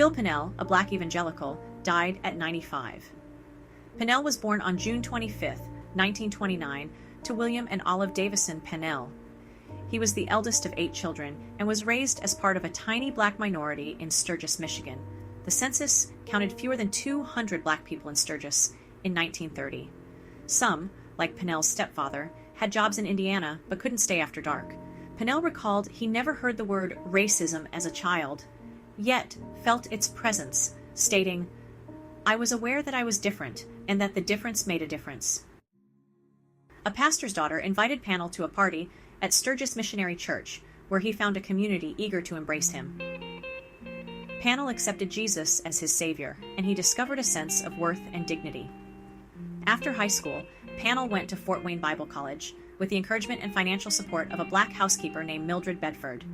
Bill Pannell, a black evangelical, died at 95. Pannell was born on June 25, 1929, to William and Olive Davison Pannell. He was the eldest of 8 children and was raised as part of a tiny black minority in Sturgis, Michigan. The census counted fewer than 200 black people in Sturgis in 1930. Some, like Pannell's stepfather, had jobs in Indiana but couldn't stay after dark. Pannell recalled he never heard the word racism as a child, yet felt its presence, stating, "I was aware that I was different and that the difference made a difference." A pastor's daughter invited Pannell to a party at Sturgis Missionary Church, where he found a community eager to embrace him. Pannell accepted Jesus as his savior, and he discovered a sense of worth and dignity. After high school, Pannell went to Fort Wayne Bible College with the encouragement and financial support of a black housekeeper named Mildred Bedford.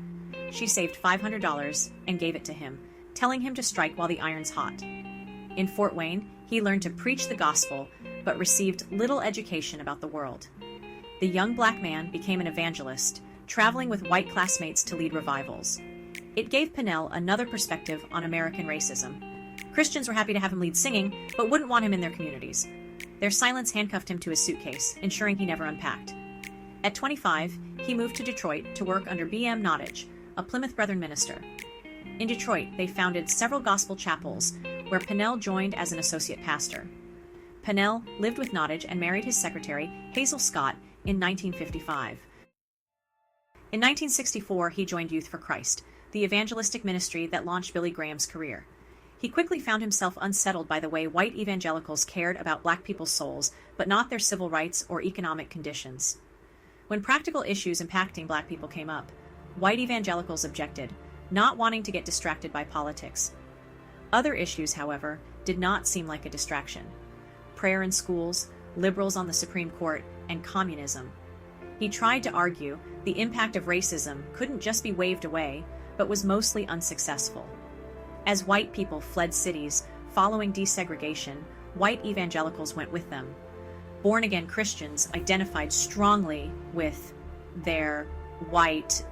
She saved $500 and gave it to him, telling him to strike while the iron's hot. In Fort Wayne, he learned to preach the gospel, but received little education about the world. The young black man became an evangelist, traveling with white classmates to lead revivals. It gave Pannell another perspective on American racism. Christians were happy to have him lead singing, but wouldn't want him in their communities. Their silence handcuffed him to his suitcase, ensuring he never unpacked. At 25, he moved to Detroit to work under B.M. Nottage, a Plymouth Brethren minister. In Detroit, they founded several gospel chapels, where Pannell joined as an associate pastor. Pannell lived with Nottage and married his secretary, Hazel Scott, in 1955. In 1964, he joined Youth for Christ, the evangelistic ministry that launched Billy Graham's career. He quickly found himself unsettled by the way white evangelicals cared about black people's souls, but not their civil rights or economic conditions. When practical issues impacting black people came up, white evangelicals objected, not wanting to get distracted by politics. Other issues, however, did not seem like a distraction. Prayer in schools, liberals on the Supreme Court, and communism. He tried to argue the impact of racism couldn't just be waved away, but was mostly unsuccessful. As white people fled cities following desegregation, white evangelicals went with them. Born-again Christians identified strongly with their white,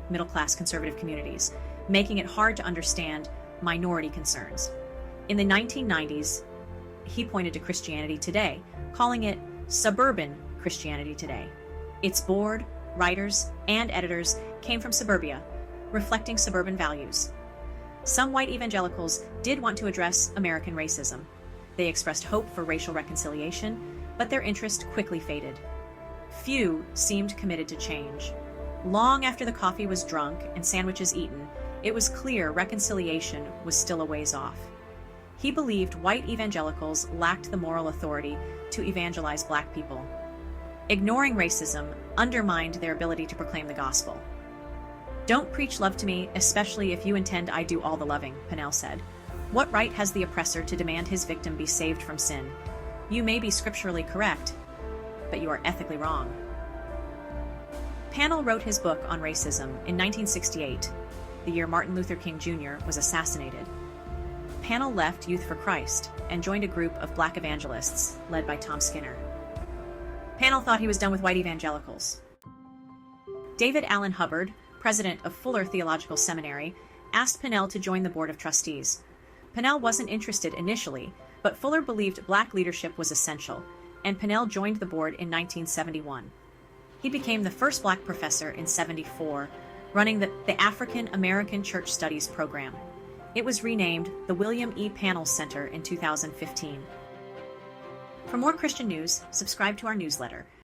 middle-class conservative communities, making it hard to understand minority concerns. In the 1990s, he pointed to Christianity Today, calling it suburban Christianity Today. Its board, writers, and editors came from suburbia, reflecting suburban values. Some white evangelicals did want to address American racism. They expressed hope for racial reconciliation, but their interest quickly faded. Few seemed committed to change. Long after the coffee was drunk and sandwiches eaten, it was clear reconciliation was still a ways off. He believed white evangelicals lacked the moral authority to evangelize black people. Ignoring racism undermined their ability to proclaim the gospel. "Don't preach love to me, especially if you intend I do all the loving," Pannell said. "What right has the oppressor to demand his victim be saved from sin? You may be scripturally correct, but you are ethically wrong." Pannell wrote his book on racism in 1968, the year Martin Luther King Jr. was assassinated. Pannell left Youth for Christ and joined a group of black evangelists led by Tom Skinner. Pannell thought he was done with white evangelicals. David Allen Hubbard, president of Fuller Seminary, asked Pannell to join the board of trustees. Pannell wasn't interested initially, but Fuller believed black leadership was essential, and Pannell joined the board in 1971. He became the first black professor in '74, running the African American Church Studies program. It was renamed the William E. Pannell Center in 2015. For more Christian news, subscribe to our newsletter.